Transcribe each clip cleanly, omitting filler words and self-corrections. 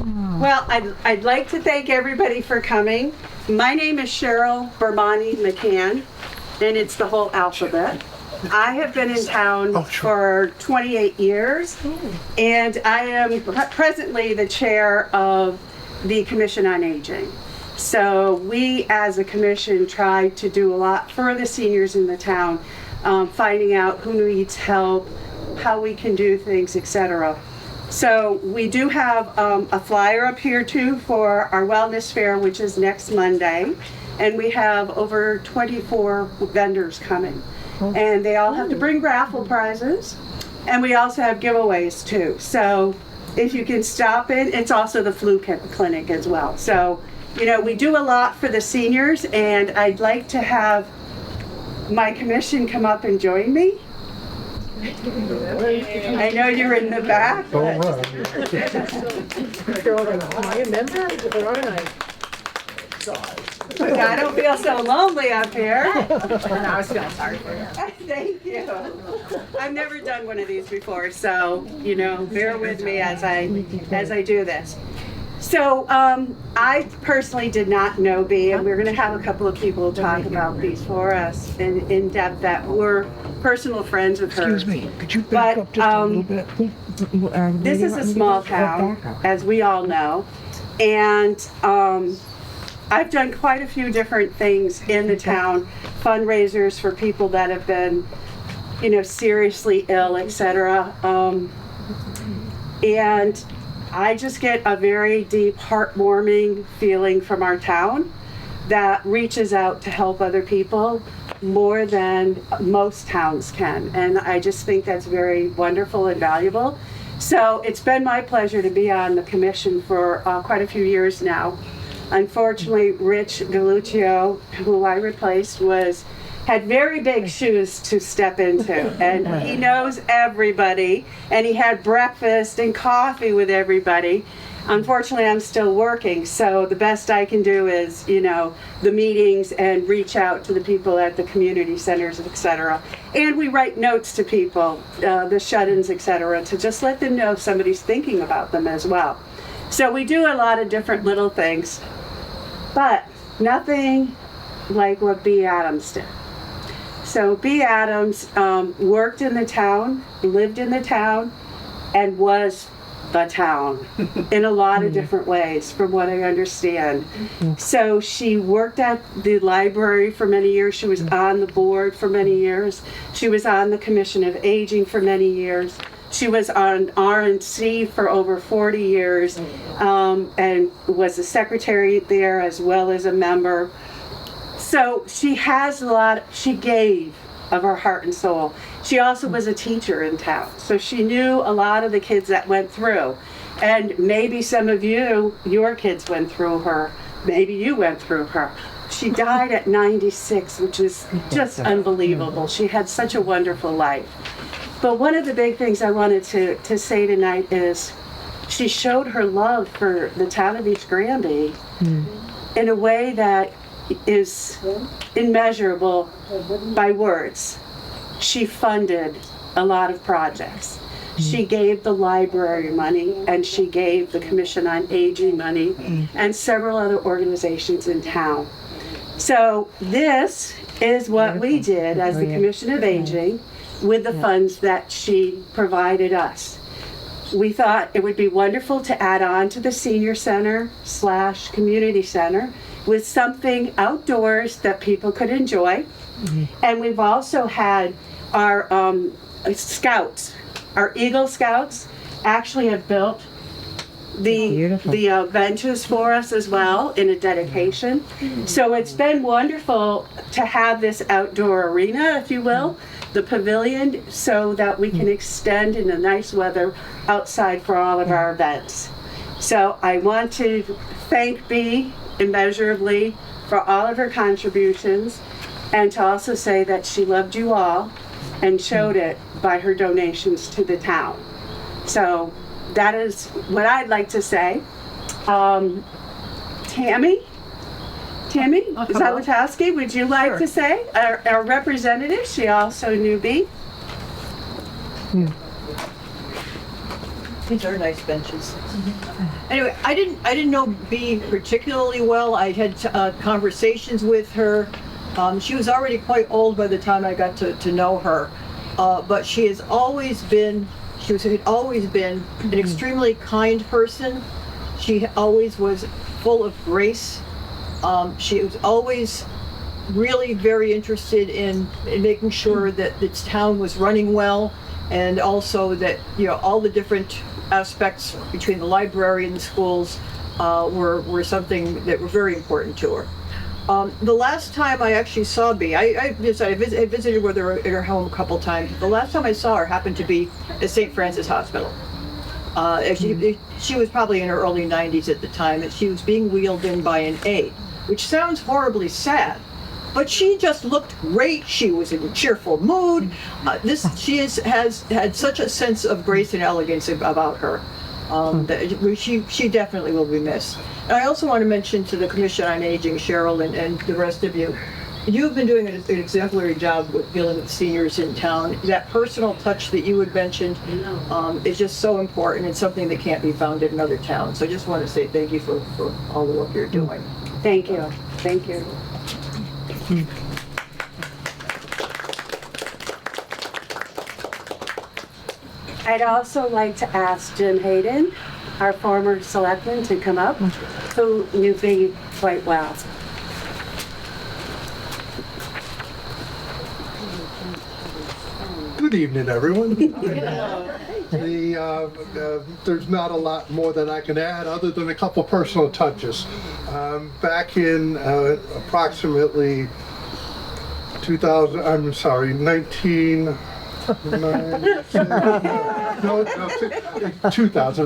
Well, I'd like to thank everybody for coming. My name is Cheryl Bermani McCann, and it's the whole alphabet. I have been in town for 28 years, and I am presently the chair of the Commission on Aging. So we, as a commission, try to do a lot for the seniors in the town, finding out who needs help, how we can do things, etc. So we do have a flyer up here too for our wellness fair, which is next Monday, and we have over 24 vendors coming. And they all have to bring raffle prizes, and we also have giveaways too. So if you can stop in, it's also the flu clinic as well. So, you know, we do a lot for the seniors, and I'd like to have my commission come up and join me. I know you're in the back. Don't run. Am I a member or aren't I? I don't feel so lonely up here. And I was feeling sorry for you. Thank you. I've never done one of these before, so, you know, bear with me as I do this. So I personally did not know B, and we're going to have a couple of people talk about these for us in depth that were personal friends of hers. Excuse me, could you back up just a little bit? This is a small town, as we all know, and I've done quite a few different things in the town, fundraisers for people that have been, you know, seriously ill, etc. And I just get a very deep, heartwarming feeling from our town that reaches out to help other people more than most towns can. And I just think that's very wonderful and valuable. So it's been my pleasure to be on the commission for quite a few years now. Unfortunately, Rich Galuccio, who I replaced, had very big shoes to step into, and he knows everybody, and he had breakfast and coffee with everybody. Unfortunately, I'm still working, so the best I can do is, you know, the meetings and reach out to the people at the community centers, etc. And we write notes to people, the shut-ins, etc., to just let them know if somebody's thinking about them as well. So we do a lot of different little things, but nothing like what B. Adams did. So B. Adams worked in the town, lived in the town, and was the town in a lot of different ways, from what I understand. So she worked at the library for many years. She was on the board for many years. She was on the Commission of Aging for many years. She was on RNC for over 40 years and was a secretary there as well as a member. So she has a lot, she gave of her heart and soul. She also was a teacher in town, so she knew a lot of the kids that went through. And maybe some of you, your kids went through her, maybe you went through her. She died at 96, which is just unbelievable. She had such a wonderful life. But one of the big things I wanted to say tonight is she showed her love for the town of East Granby in a way that is immeasurable by words. She funded a lot of projects. She gave the library money, and she gave the Commission on Aging money, and several other organizations in town. So this is what we did as the Commission of Aging with the funds that she provided us. We thought it would be wonderful to add on to the senior center / community center with something outdoors that people could enjoy. And we've also had our scouts, our Eagle Scouts actually have built the benches for us as well in a dedication. So it's been wonderful to have this outdoor arena, if you will, the pavilion, so that we can extend in the nice weather outside for all of our events. So I want to thank Bea immeasurably for all of her contributions, and to also say that she loved you all and showed it by her donations to the town. So that is what I'd like to say. Tammy Zawitowski, would you like to say? Our representative, she also knew Bea. These are nice benches. Anyway, I didn't know Bea particularly well. I had conversations with her. She was already quite old by the time I got to know her, but she had always been an extremely kind person. She always was full of grace. She was always really very interested in making sure that this town was running well, and also that all the different aspects between the library and the schools were something that were very important to her. The last time I actually saw Bea, I visited with her at her home a couple times. The last time I saw her happened to be at St. Francis Hospital. She was probably in her early 90s at the time, and she was being wheeled in by an aide, which sounds horribly sad, but she just looked great. She was in a cheerful mood. She has had such a sense of grace and elegance about her. That she definitely will be missed. And I also want to mention to the Commission on Aging, Cheryl, and the rest of you, you've been doing an exemplary job with dealing with seniors in town. That personal touch that you had mentioned is just so important. It's something that can't be found in another town. So I just want to say thank you for all the work you're doing. Thank you. Thank you. I'd also like to ask Jim Hayden, our former selectman, to come up, who knew Bea quite well. Good evening, everyone. There's not a lot more that I can add other than a couple personal touches. Back in approximately 2000.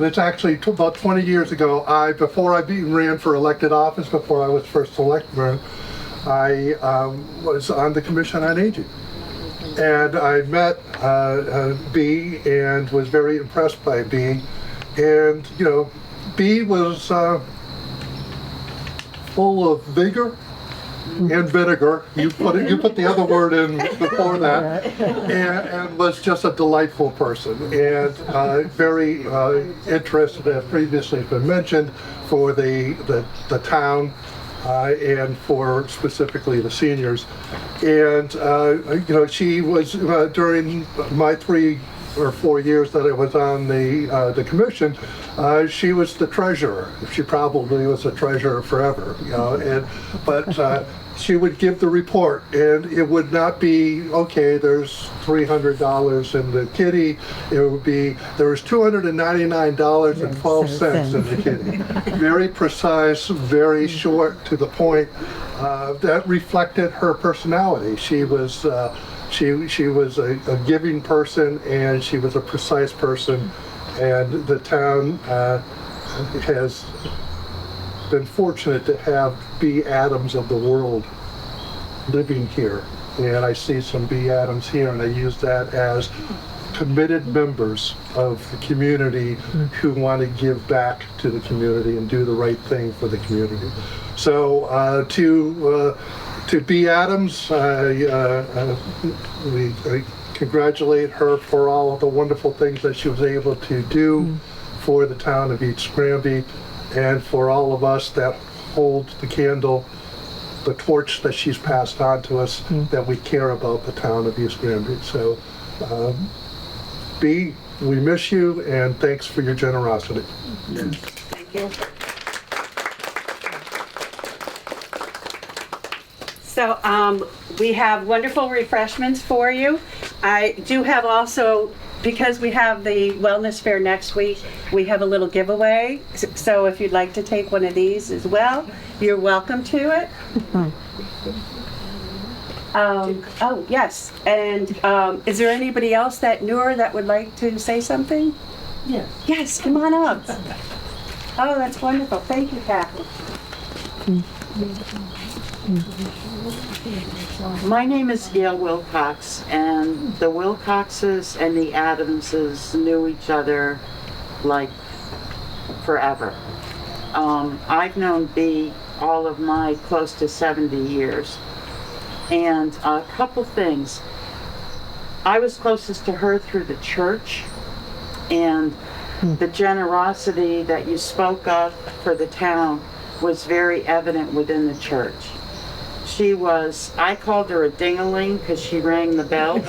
It's actually about 20 years ago. Before I ran for elected office, before I was first elected, I was on the Commission on Aging. And I met Bea and was very impressed by Bea. And, Bea was full of vigor and vinegar. You put the other word in before that, and was just a delightful person, and very interested, as previously has been mentioned, for the town and for specifically the seniors. And she was during my 3 or 4 years that I was on the commission, she was the treasurer. She probably was a treasurer forever, but she would give the report, and it would not be, okay, there's $300 in the kitty. It would be, there was $299.12 in the kitty. Very precise, very short, to the point. That reflected her personality. She was a giving person, and she was a precise person, and the town has been fortunate to have Bea Adams of the world living here. And I see some Bea Adams here, and I use that as committed members of the community who want to give back to the community and do the right thing for the community. So to Bea Adams, we congratulate her for all of the wonderful things that she was able to do for the town of East Granby, and for all of us that hold the candle, the torch that she's passed on to us, that we care about the town of East Granby. So, Bea, we miss you, and thanks for your generosity. Thank you. So we have wonderful refreshments for you. I do have also, because we have the wellness fair next week, we have a little giveaway. So if you'd like to take one of these as well, you're welcome to it. Oh, yes. And is there anybody else that knew her that would like to say something? Yes. Yes, come on up. Oh, that's wonderful. Thank you, Kathy. My name is Gail Wilcox, and the Wilcoxes and the Adamses knew each other like forever. I've known Bea all of my close to 70 years. And a couple things. I was closest to her through the church, and The generosity that you spoke of for the town was very evident within the church. She was, I called her a ding-a-ling because she rang the bells.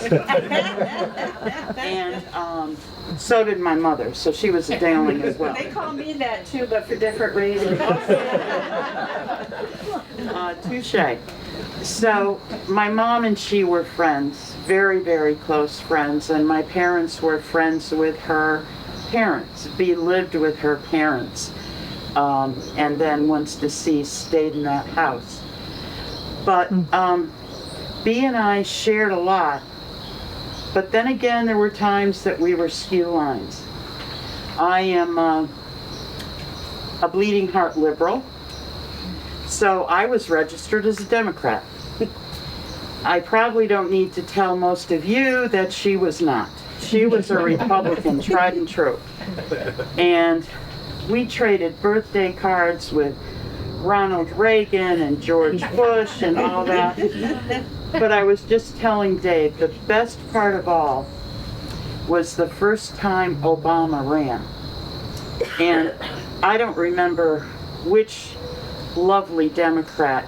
And so did my mother, so she was a ding-a-ling as well. They call me that too, but for different reasons. Touche. So my mom and she were friends, very, very close friends, and my parents were friends with her parents. Bea lived with her parents, and then once deceased, stayed in that house. But Bea and I shared a lot, but then again, there were times that we were skew lines. I am a bleeding heart liberal, so I was registered as a Democrat. I probably don't need to tell most of you that she was not. She was a Republican, tried and true. And we traded birthday cards with Ronald Reagan and George Bush and all that. But I was just telling Dave, the best part of all was the first time Obama ran. And I don't remember which lovely Democrat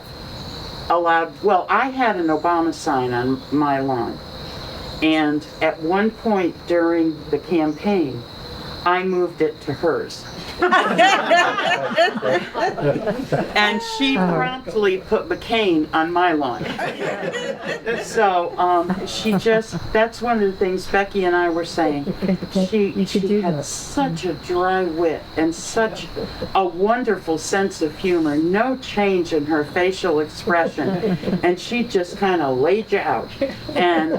allowed, well, I had an Obama sign on my lawn. And at one point during the campaign, I moved it to hers. And she promptly put McCain on my lawn. So she just, that's one of the things Becky and I were saying. She had such a dry wit and such a wonderful sense of humor, no change in her facial expression. And she just kind of laid you out, and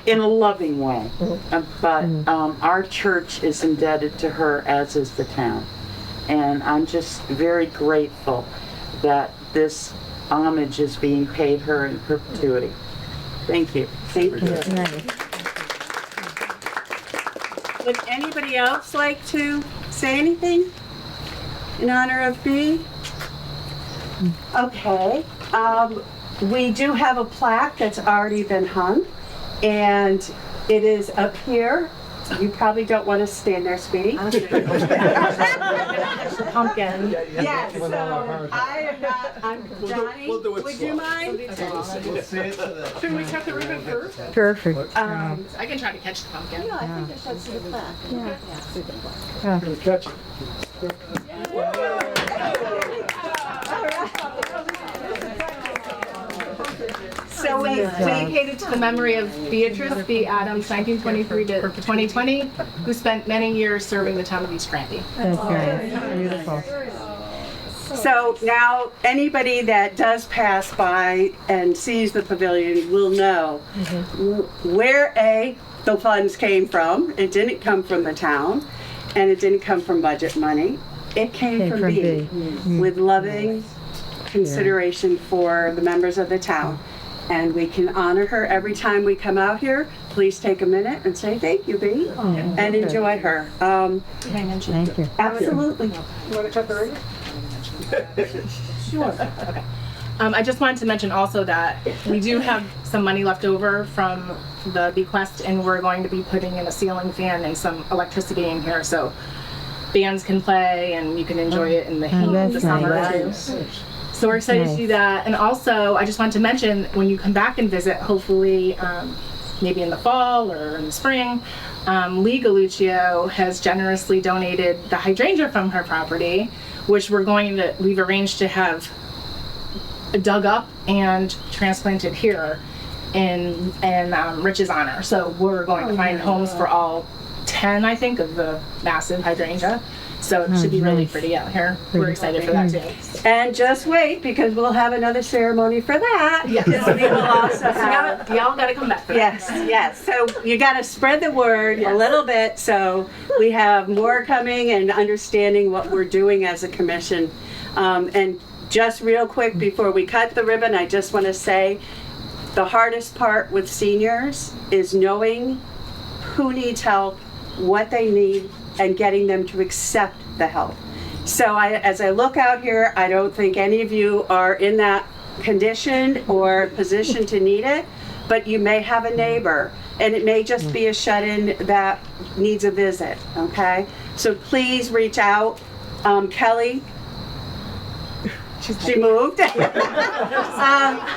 in a loving way. But our church is indebted to her, as is the town. And I'm just very grateful that this homage is being paid her in perpetuity. Thank you. Thank you. Would anybody else like to say anything in honor of Bea? Okay. We do have a plaque that's already been hung, and it is up here. You probably don't want to stand there, sweetie. Pumpkin. Yes, so I am not, I'm Johnny. Would you mind? Should we cut the ribbon first? Perfect. I can try to catch the pumpkin. No, I think there should be a plaque. Catch it. So we dedicated to the memory of Beatrice B. Adams, 1923 to 2020, who spent many years serving the town of East Granby. That's right. Beautiful. So now anybody that does pass by and sees the pavilion will know where the funds came from. It didn't come from the town, and it didn't come from budget money. It came from Bea, with loving consideration for the members of the town. And we can honor her every time we come out here. Please take a minute and say thank you, Bea, and enjoy her. Thank you. Absolutely. You want to cut the ribbon? Sure. Okay. I just wanted to mention also that we do have some money left over from the bequest, and we're going to be putting in a ceiling fan and some electricity in here, so bands can play and you can enjoy it in the heat of the summer too. So we're excited to do that. And also, I just wanted to mention, when you come back and visit, hopefully maybe in the fall or in the spring, Lee Galuccio has generously donated the hydrangea from her property, which we've arranged to have dug up and transplanted here in Rich's honor. So we're going to find homes for all 10, I think, of the massive hydrangea. So it should be really pretty out here. We're excited for that too. And just wait, because we'll have another ceremony for that. Yes. We will also have. Y'all gotta come back for that. Yes. So you got to spread the word a little bit, so we have more coming and understanding what we're doing as a commission. And just real quick before we cut the ribbon, I just want to say the hardest part with seniors is knowing who needs help, what they need, and getting them to accept the help. So as I look out here, I don't think any of you are in that condition or position to need it, but you may have a neighbor, and it may just be a shut-in that needs a visit, okay? So please reach out. Kelly, she moved.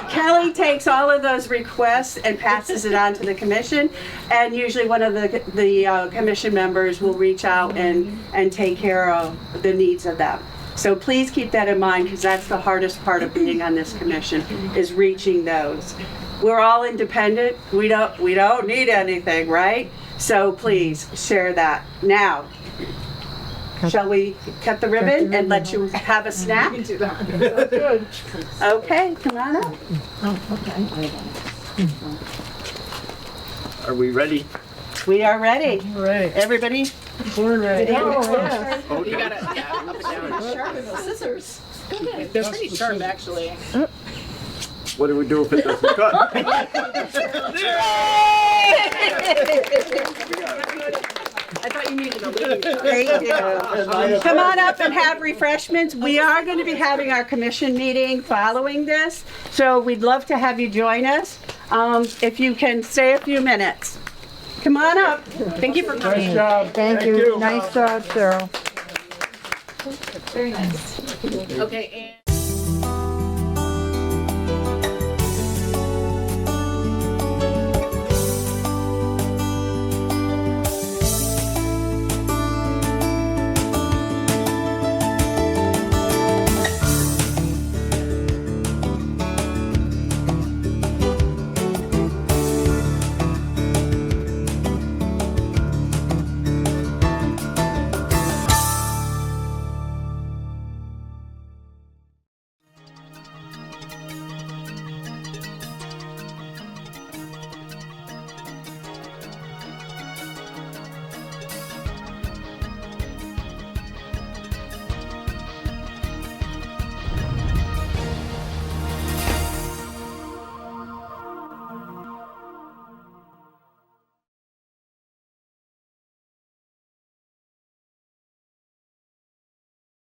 Kelly takes all of those requests and passes it on to the commission, and usually one of the commission members will reach out and take care of the needs of them. So please keep that in mind, because that's the hardest part of being on this commission, is reaching those. We're all independent. We don't need anything, right? So please share that. Now, shall we cut the ribbon and let you have a snack? Do that. Good. Okay, come on up. Are we ready? We are ready. Right. Everybody? We're ready. You gotta up and down. Sharpen those scissors. They're pretty sharp, actually. What do we do if it doesn't cut? I thought you needed a lead. Thank you. Come on up and have refreshments. We are going to be having our commission meeting following this, so we'd love to have you join us. If you can stay a few minutes. Come on up. Thank you for coming. Thank you. Nice job, Cheryl. Okay, and